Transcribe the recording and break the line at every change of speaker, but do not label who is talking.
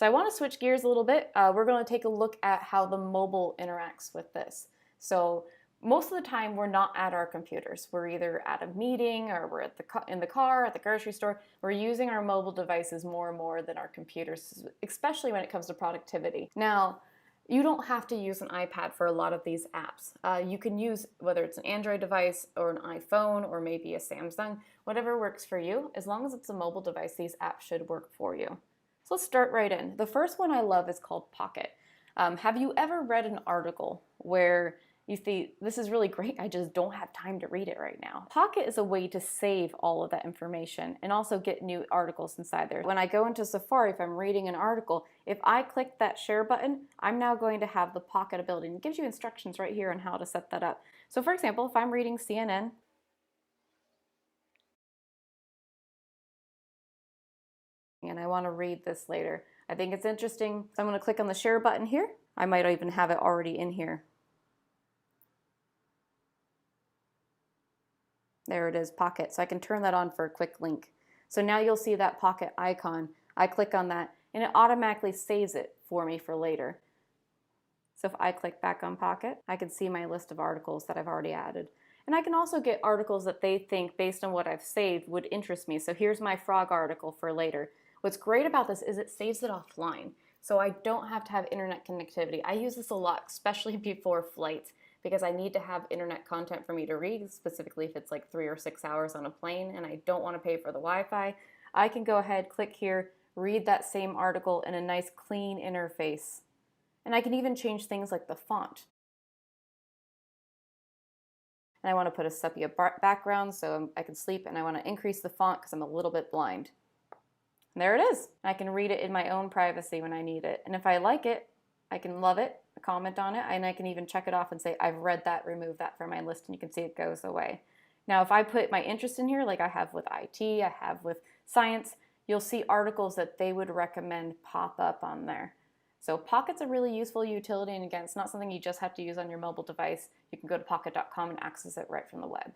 So I want to switch gears a little bit. We're going to take a look at how the mobile interacts with this. So most of the time we're not at our computers. We're either at a meeting or we're in the car, at the grocery store. We're using our mobile devices more and more than our computers, especially when it comes to productivity. Now, you don't have to use an iPad for a lot of these apps. You can use, whether it's an Android device or an iPhone or maybe a Samsung, whatever works for you. As long as it's a mobile device, these apps should work for you. So let's start right in. The first one I love is called Pocket. Have you ever read an article where you think, this is really great, I just don't have time to read it right now? Pocket is a way to save all of that information and also get new articles inside there. When I go into Safari, if I'm reading an article, if I click that share button, I'm now going to have the Pocket ability. And it gives you instructions right here on how to set that up. So for example, if I'm reading CNN, and I want to read this later, I think it's interesting, so I'm going to click on the share button here. I might even have it already in here. There it is, Pocket. So I can turn that on for a quick link. So now you'll see that Pocket icon. I click on that and it automatically saves it for me for later. So if I click back on Pocket, I can see my list of articles that I've already added. And I can also get articles that they think, based on what I've saved, would interest me. So here's my frog article for later. What's great about this is it saves it offline. So I don't have to have internet connectivity. I use this a lot, especially before flights, because I need to have internet content for me to read, specifically if it's like 3 or 6 hours on a plane and I don't want to pay for the Wi-Fi. I can go ahead, click here, read that same article in a nice clean interface. And I can even change things like the font. And I want to put a sepia background so I can sleep, and I want to increase the font because I'm a little bit blind. And there it is. I can read it in my own privacy when I need it. And if I like it, I can love it, comment on it, and I can even check it off and say, I've read that, remove that from my list, and you can see it goes away. Now, if I put my interest in here, like I have with IT, I have with science, you'll see articles that they would recommend pop up on there. So Pocket's a really useful utility, and again, it's not something you just have to use on your mobile device. You can go to pocket.com and access it right from the web.